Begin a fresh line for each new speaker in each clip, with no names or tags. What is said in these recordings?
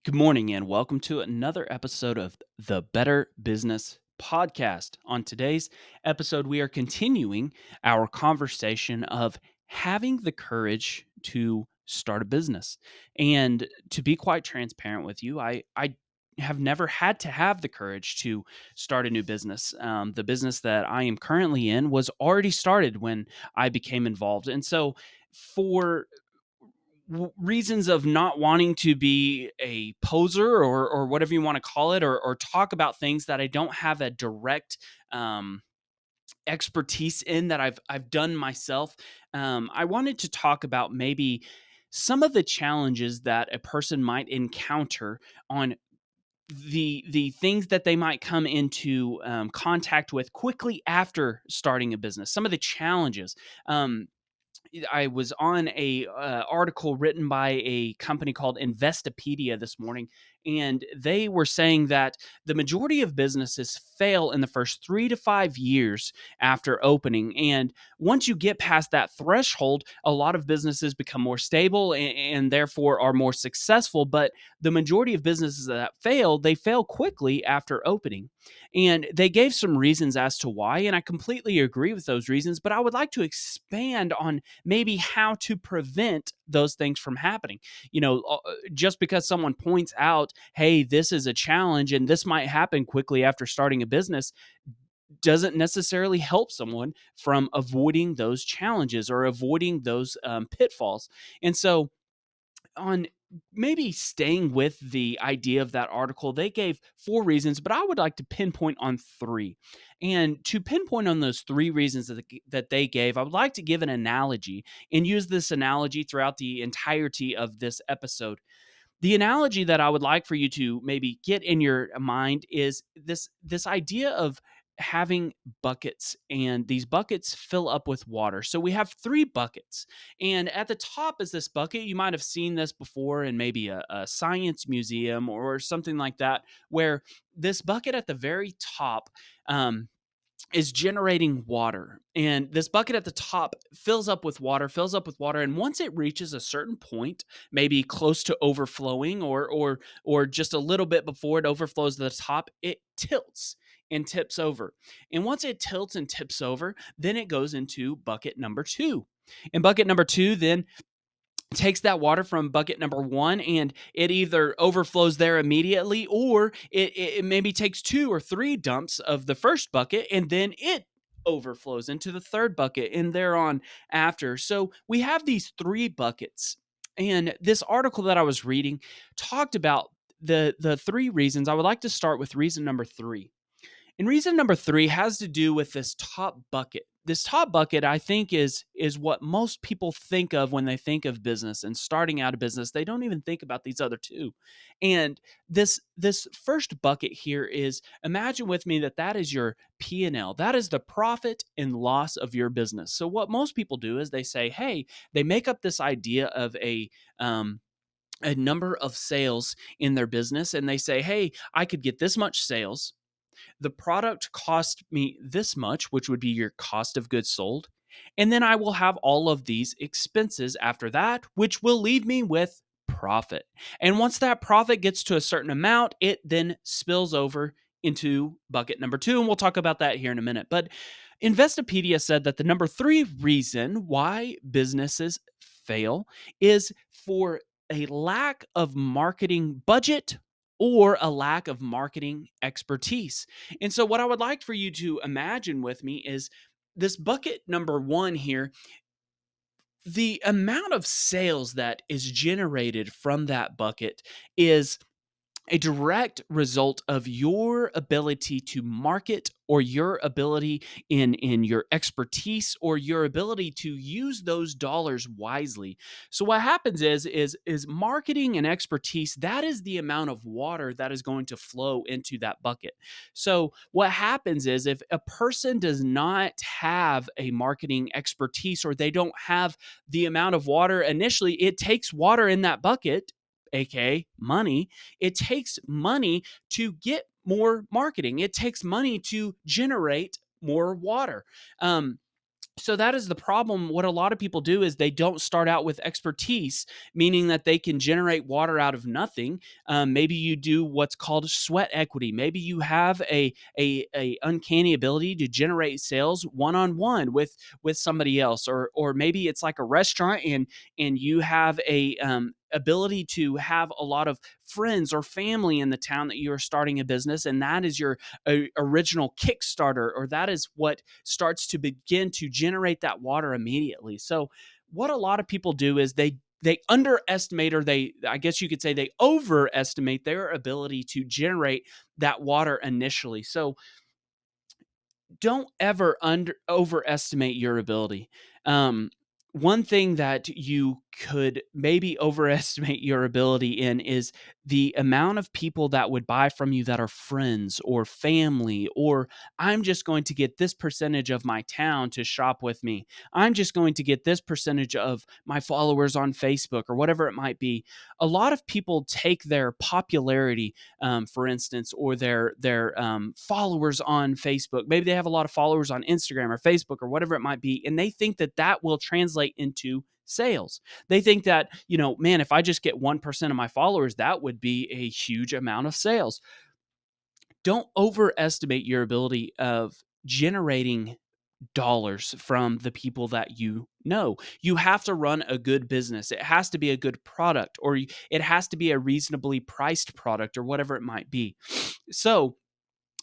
Good morning, and welcome to another episode of the Better Business Podcast. On today's episode, we are continuing our conversation of having the courage to start a business. And to be quite transparent with you, I have never had to have the courage to start a new business. The business that I am currently in was already started when I became involved. And so, for reasons of not wanting to be a poser or whatever you want to call it, or talk about things that I don't have a direct expertise in, that I've done myself. I wanted to talk about maybe some of the challenges that a person might encounter on the things that they might come into contact with quickly after starting a business. Some of the challenges. I was on a article written by a company called Investopedia this morning, and they were saying that the majority of businesses fail in the first 3 to 5 years after opening. And once you get past that threshold, a lot of businesses become more stable and therefore are more successful. But the majority of businesses that fail, they fail quickly after opening. And they gave some reasons as to why, and I completely agree with those reasons. But I would like to expand on maybe how to prevent those things from happening. Just because someone points out, hey, this is a challenge and this might happen quickly after starting a business, doesn't necessarily help someone from avoiding those challenges or avoiding those pitfalls. And so, on maybe staying with the idea of that article, they gave four reasons, but I would like to pinpoint on three. And to pinpoint on those three reasons that they gave, I would like to give an analogy and use this analogy throughout the entirety of this episode. The analogy that I would like for you to maybe get in your mind is this idea of having buckets, and these buckets fill up with water. So we have three buckets, and at the top is this bucket. You might have seen this before in maybe a science museum or something like that, where this bucket at the very top um, is generating water. And this bucket at the top fills up with water, fills up with water. And once it reaches a certain point, maybe close to overflowing or just a little bit before it overflows to the top, it tilts and tips over. And once it tilts and tips over, then it goes into bucket number two. And bucket number two then takes that water from bucket number one, and it either overflows there immediately, or it maybe takes two or three dumps of the first bucket, and then it overflows into the third bucket and thereon after. So we have these three buckets. And this article that I was reading talked about the three reasons. I would like to start with reason number three. And reason number three has to do with this top bucket. This top bucket, I think, is what most people think of when they think of business and starting out a business. They don't even think about these other two. And this first bucket here is, imagine with me that is your P&L. That is the profit and loss of your business. So what most people do is they say, hey, they make up this idea of a number of sales in their business, and they say, hey, I could get this much sales. The product cost me this much, which would be your cost of goods sold. And then I will have all of these expenses after that, which will leave me with profit. And once that profit gets to a certain amount, it then spills over into bucket number two. And we'll talk about that here in a minute. But Investopedia said that the number three reason why businesses fail is for a lack of marketing budget or a lack of marketing expertise. And so, what I would like for you to imagine with me is this bucket number one here. The amount of sales that is generated from that bucket is a direct result of your ability to market, or your ability in your expertise, or your ability to use those dollars wisely. So what happens is marketing and expertise, that is the amount of water that is going to flow into that bucket. So what happens is, if a person does not have a marketing expertise, or they don't have the amount of water initially, it takes water in that bucket, aka money. It takes money to get more marketing. It takes money to generate more water. Um, So that is the problem. What a lot of people do is they don't start out with expertise, meaning that they can generate water out of nothing. Maybe you do what's called sweat equity. Maybe you have a uncanny ability to generate sales one on one with somebody else, or maybe it's like a restaurant, and you have a ability to have a lot of friends or family in the town that you are starting a business, and that is your original Kickstarter, or that is what starts to begin to generate that water immediately. So, what a lot of people do is they underestimate, or they, I guess you could say, they overestimate their ability to generate that water initially. So don't ever overestimate your ability. Um, One thing that you could maybe overestimate your ability in is the amount of people that would buy from you that are friends or family, or I'm just going to get this percentage of my town to shop with me. I'm just going to get this percentage of my followers on Facebook, or whatever it might be. A lot of people take their popularity, for instance, or their followers on Facebook. Maybe they have a lot of followers on Instagram or Facebook or whatever it might be, and they think that that will translate into sales. They think that, man, if I just get 1% of my followers, that would be a huge amount of sales. Don't overestimate your ability of generating dollars from the people that you know. You have to run a good business. It has to be a good product, or it has to be a reasonably priced product, or whatever it might be. So,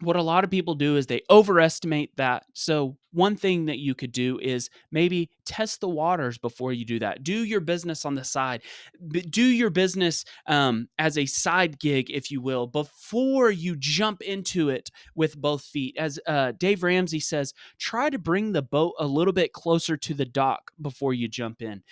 what a lot of people do is they overestimate that. So, one thing that you could do is maybe test the waters before you do that. Do your business on the side. Do your business as a side gig, if you will, before you jump into it with both feet. As Dave Ramsey says, try to bring the boat a little bit closer to the dock before you jump in.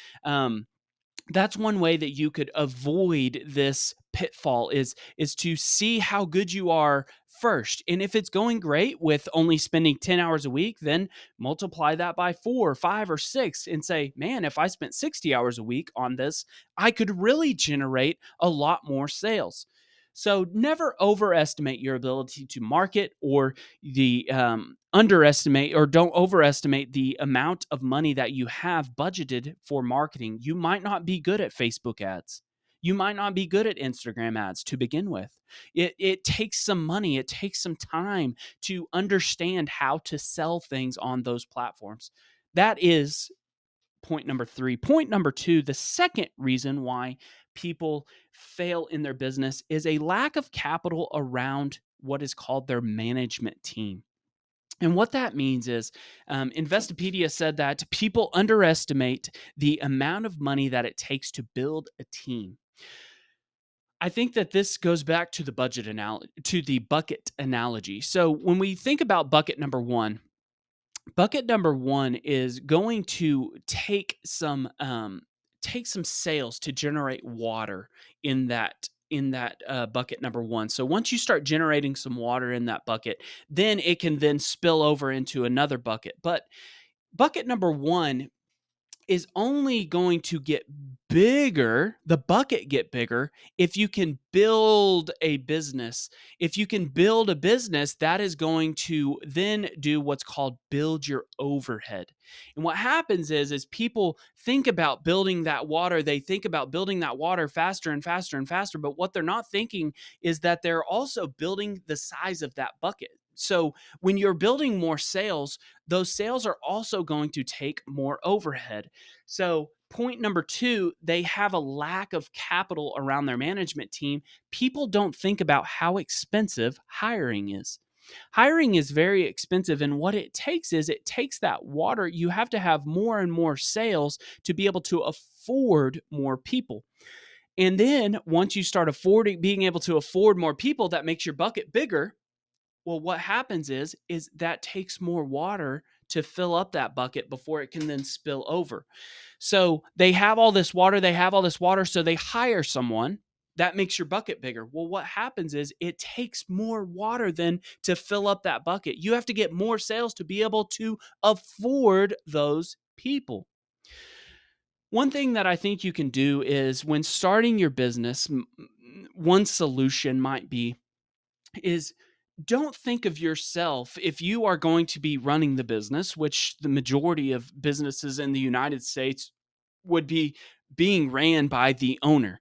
That's one way that you could avoid this pitfall, is to see how good you are first. And if it's going great with only spending 10 hours a week, then multiply that by 4 or 5 or 6 and say, man, if I spent 60 hours a week on this, I could really generate a lot more sales. So never overestimate your ability to market, or the underestimate, or don't overestimate the amount of money that you have budgeted for marketing. You might not be good at Facebook ads. You might not be good at Instagram ads to begin with. It takes some money, it takes some time to understand how to sell things on those platforms. That is point number three. Point number two, the second reason why people fail in their business is a lack of capital around what is called their management team. And what that means is, Investopedia said that people underestimate the amount of money that it takes to build a team. I think that this goes back to the budget analogy, to the bucket analogy. So when we think about bucket number one is going to take some sales to generate water in that bucket number one. So once you start generating some water in that bucket, then it can then spill over into another bucket. But bucket number one is only going to get bigger, the bucket get bigger, if you can build a business. If you can build a business, that is going to then do what's called build your overhead. And what happens is people think about building that water, they think about building that water faster and faster and faster, but what they're not thinking is that they're also building the size of that bucket. So when you're building more sales, those sales are also going to take more overhead. So, point number two, they have a lack of capital around their management team. People don't think about how expensive hiring is. Hiring is very expensive, and what it takes is it takes that water. You have to have more and more sales to be able to afford more people. And then once you start being able to afford more people, that makes your bucket bigger. Well, what happens is that takes more water to fill up that bucket before it can then spill over. So they have all this water, so they hire someone. That makes your bucket bigger. Well, what happens is it takes more water then to fill up that bucket. You have to get more sales to be able to afford those people. One thing that I think you can do is, when starting your business, one solution might be is don't think of yourself if you are going to be running the business, which the majority of businesses in the United States would be being ran by the owner.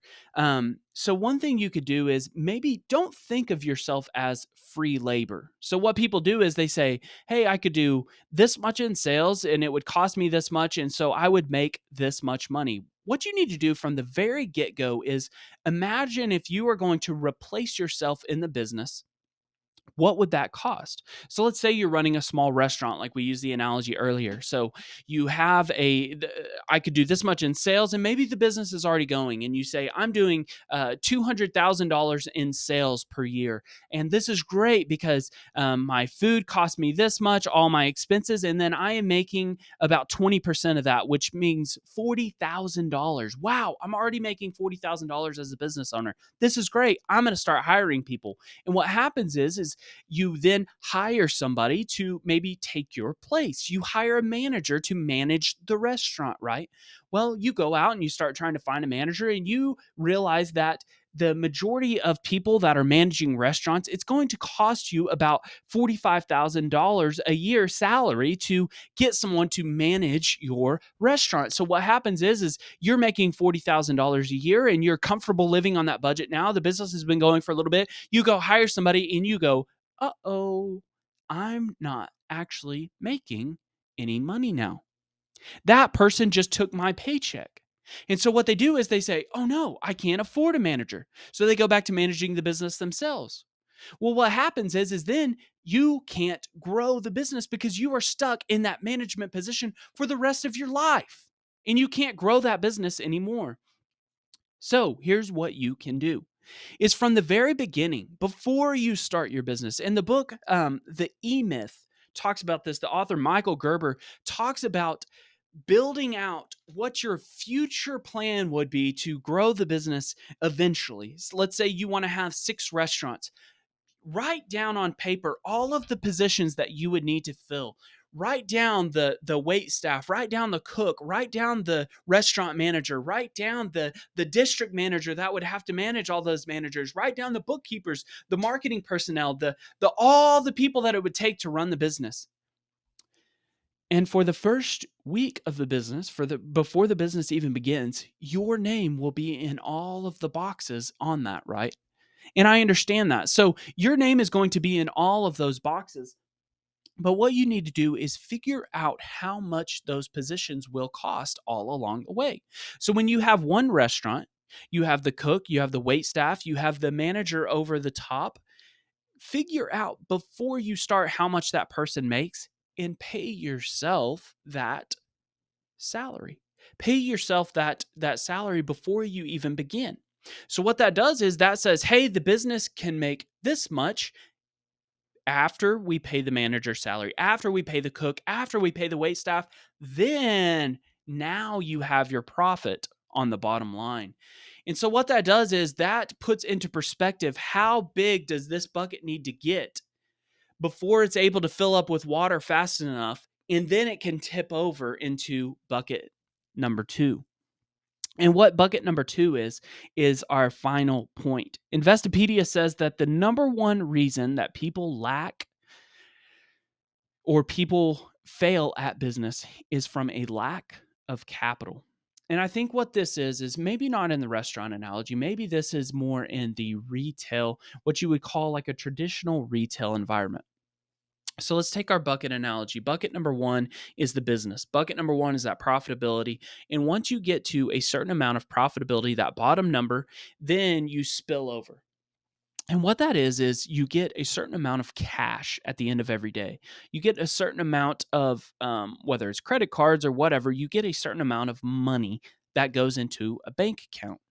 So one thing you could do is maybe don't think of yourself as free labor. So what people do is they say, "Hey, I could do this much in sales and it would cost me this much and so I would make this much money." What you need to do from the very get-go is imagine if you are going to replace yourself in the business, what would that cost? So let's say you're running a small restaurant, like we used the analogy earlier. So you have I could do this much in sales, and maybe the business is already going, and you say, I'm doing $200,000 in sales per year. And this is great because my food cost me this much, all my expenses, and then I am making about 20% of that, which means $40,000. Wow, I'm already making $40,000 as a business owner. This is great. I'm going to start hiring people. And what happens is you then hire somebody to maybe take your place. You hire a manager to manage the restaurant, right? Well, you go out and you start trying to find a manager and you realize that the majority of people that are managing restaurants, it's going to cost you about $45,000 a year salary to get someone to manage your restaurant. So what happens is you're making $40,000 a year and you're comfortable living on that budget now. The business has been going for a little bit. You go hire somebody and you go, uh-oh, I'm not actually making any money now. That person just took my paycheck. And so what they do is they say, oh no, I can't afford a manager. So they go back to managing the business themselves. Well, what happens is then you can't grow the business because you are stuck in that management position for the rest of your life. And you can't grow that business anymore. So here's what you can do is from the very beginning, before you start your business. And the book, The E Myth, talks about this. The author, Michael Gerber, talks about building out what your future plan would be to grow the business eventually. So let's say you want to have 6 restaurants. Write down on paper all of the positions that you would need to fill. Write down the wait staff, write down the cook, write down the restaurant manager, write down the district manager that would have to manage all those managers, write down the bookkeepers, the marketing personnel, the all the people that it would take to run the business. And for the first week of the business, before the business even begins, your name will be in all of the boxes on that, right? And I understand that. So your name is going to be in all of those boxes. But what you need to do is figure out how much those positions will cost all along the way. So when you have one restaurant, you have the cook, you have the wait staff, you have the manager over the top. Figure out before you start how much that person makes and pay yourself that salary. Pay yourself that salary before you even begin. So what that does is that says, "Hey, the business can make this much after we pay the manager salary, after we pay the cook, after we pay the wait staff, then now you have your profit on the bottom line." And so what that does is that puts into perspective how big does this bucket need to get before it's able to fill up with water fast enough, and then it can tip over into bucket number 2. And what bucket number 2 is our final point. Investopedia says that the number one reason that people lack or people fail at business is from a lack of capital. And I think what this is maybe not in the restaurant analogy. Maybe this is more in the retail, what you would call like a traditional retail environment. So let's take our bucket analogy. Bucket number 1 is the business. Bucket number 1 is that profitability. And once you get to a certain amount of profitability, that bottom number, then you spill over. And what that is you get a certain amount of cash at the end of every day. You get a certain amount of, whether it's credit cards or whatever, you get a certain amount of money that goes into a bank account.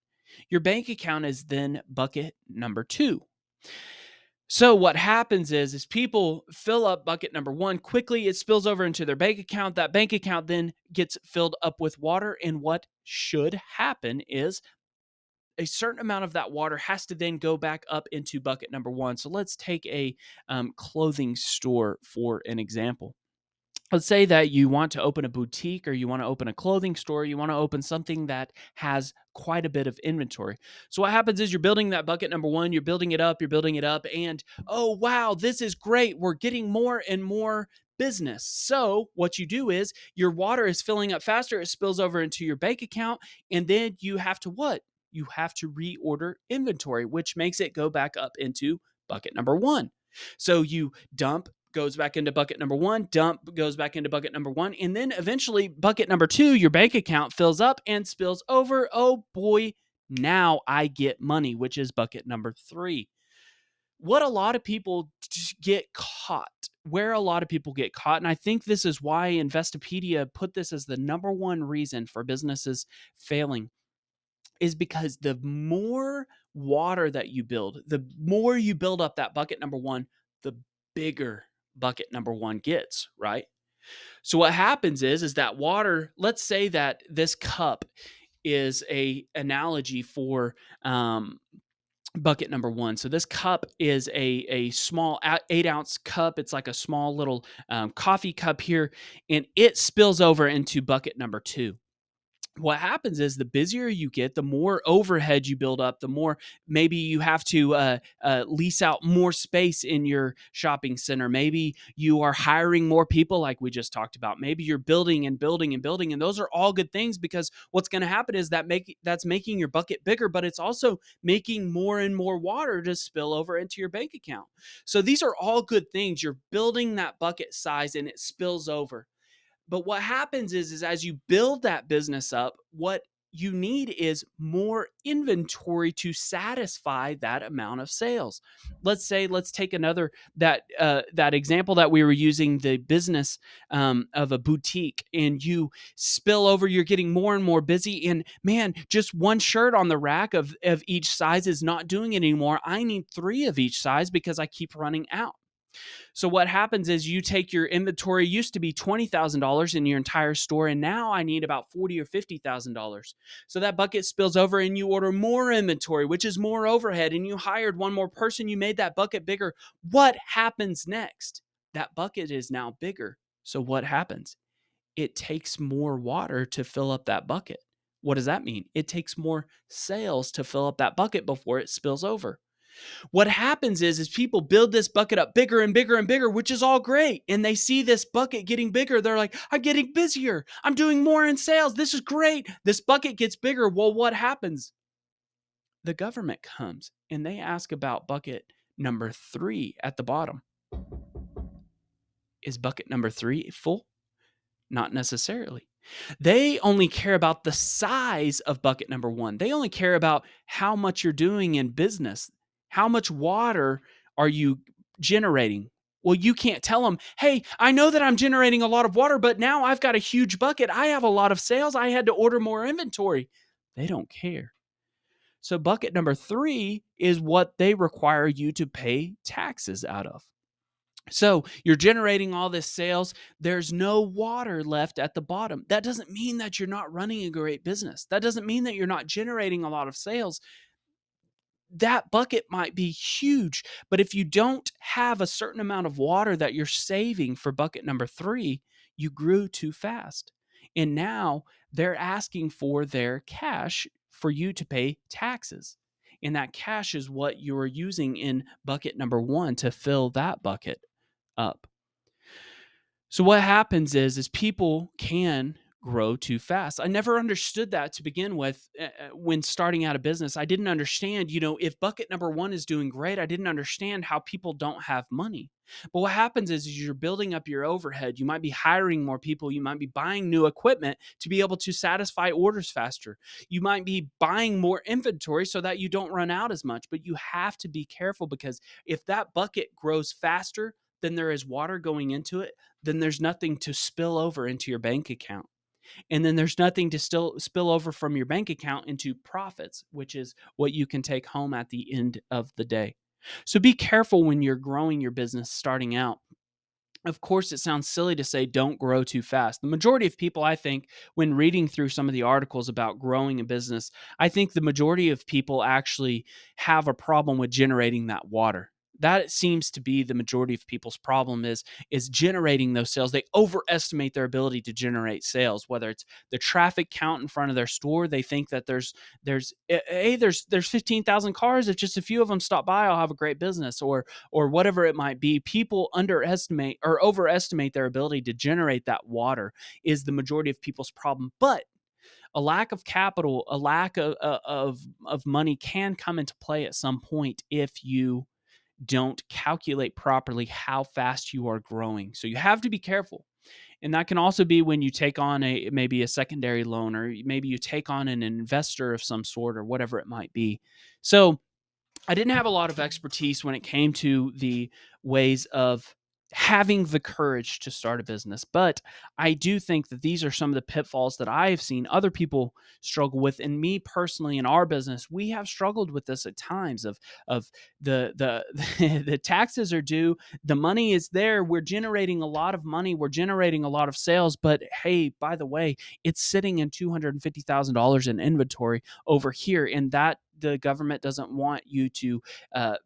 Your bank account is then bucket number 2. So what happens is people fill up bucket number 1 quickly. It spills over into their bank account. That bank account then gets filled up with water. And what should happen is a certain amount of that water has to then go back up into bucket number 1. So let's take a clothing store for an example. Let's say that you want to open a boutique or you want to open a clothing store, you want to open something that has quite a bit of inventory. So what happens is you're building that bucket number one, you're building it up, and oh wow, this is great. We're getting more and more business. So what you do is your water is filling up faster, it spills over into your bank account, and then you have to what? You have to reorder inventory, which makes it go back up into bucket number one. So you dump goes back into bucket number one, dump goes back into bucket number one, and then eventually bucket number two, your bank account fills up and spills over. Oh boy, now I get money, which is bucket number three. What a lot of people get caught, where a lot of people get caught, and I think this is why Investopedia put this as the number one reason for businesses failing, is because the more water that you build, the more you build up that bucket number one, the bigger bucket number one gets, right? So what happens is that water, let's say that this cup is a analogy for bucket number one. So this cup is a small 8-ounce cup. It's like a small little coffee cup here, and it spills over into bucket number two. What happens is the busier you get, the more overhead you build up, the more maybe you have to lease out more space in your shopping center. Maybe you are hiring more people, like we just talked about. Maybe you're building and building and building, and those are all good things, because what's going to happen is that's making your bucket bigger, but it's also making more and more water to spill over into your bank account. So these are all good things. You're building that bucket size, and it spills over. But what happens is as you build that business up, what you need is more inventory to satisfy that amount of sales. Let's take another that example that we were using, the business of a boutique, and you spill over. You're getting more and more busy, and man, just one shirt on the rack of each size is not doing it anymore. I need 3 of each size because I keep running out. So what happens is you take your inventory, used to be $20,000 in your entire store, and now I need about $40,000 or $50,000. So that bucket spills over, and you order more inventory, which is more overhead, and you hired one more person. You made that bucket bigger. What happens next? That bucket is now bigger. So what happens? It takes more water to fill up that bucket. What does that mean? It takes more sales to fill up that bucket before it spills over. What happens is people build this bucket up bigger and bigger and bigger, which is all great. And they see this bucket getting bigger. They're like, I'm getting busier. I'm doing more in sales. This is great. This bucket gets bigger. Well, what happens? The government comes and they ask about bucket number 3 at the bottom. Is bucket number 3 full? Not necessarily. They only care about the size of bucket number 1. They only care about how much you're doing in business. How much water are you generating? Well, you can't tell them, hey, I know that I'm generating a lot of water, but now I've got a huge bucket. I have a lot of sales. I had to order more inventory. They don't care. So, bucket number 3 is what they require you to pay taxes out of. So you're generating all this sales. There's no water left at the bottom. That doesn't mean that you're not running a great business. That doesn't mean that you're not generating a lot of sales. That bucket might be huge, but if you don't have a certain amount of water that you're saving for bucket number 3, you grew too fast. And now they're asking for their cash for you to pay taxes. And that cash is what you're using in bucket number 1 to fill that bucket up. So what happens is people can grow too fast. I never understood that to begin with when starting out a business. I didn't understand, if bucket number 1 is doing great, I didn't understand how people don't have money. But what happens is you're building up your overhead. You might be hiring more people. You might be buying new equipment to be able to satisfy orders faster. You might be buying more inventory so that you don't run out as much. But you have to be careful, because if that bucket grows faster than there is water going into it, then there's nothing to spill over into your bank account. And then there's nothing to still spill over from your bank account into profits, which is what you can take home at the end of the day. So be careful when you're growing your business starting out. Of course, it sounds silly to say don't grow too fast. The majority of people, I think, when reading through some of the articles about growing a business, I think the majority of people actually have a problem with generating that water. that seems to be the majority of people's problem is generating those sales. They overestimate their ability to generate sales, whether it's the traffic count in front of their store. They think that there's 15,000 cars. If just a few of them stop by, I'll have a great business, or whatever it might be. People underestimate or overestimate their ability to generate that water is the majority of people's problem. But a lack of capital, a lack of money can come into play at some point if you don't calculate properly how fast you are growing. So you have to be careful. And that can also be when you take on maybe a secondary loan, or maybe you take on an investor of some sort, or whatever it might be. So I didn't have a lot of expertise when it came to the ways of having the courage to start a business. But I do think that these are some of the pitfalls that I have seen other people struggle with. And me personally, in our business, we have struggled with this at times of the the taxes are due, the money is there, we're generating a lot of money, we're generating a lot of sales, but hey, by the way, it's sitting in $250,000 in inventory over here, and that the government doesn't want you to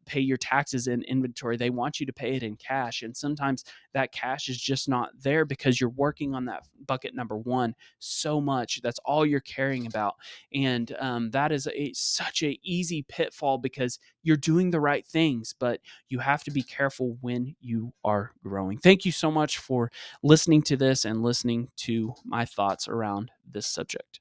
pay your taxes in inventory. They want you to pay it in cash. And sometimes that cash is just not there because you're working on that bucket number one so much. That's all you're caring about. And that is such an easy pitfall because you're doing the right things, but you have to be careful when you are growing. Thank you so much for listening to this and listening to my thoughts around this subject.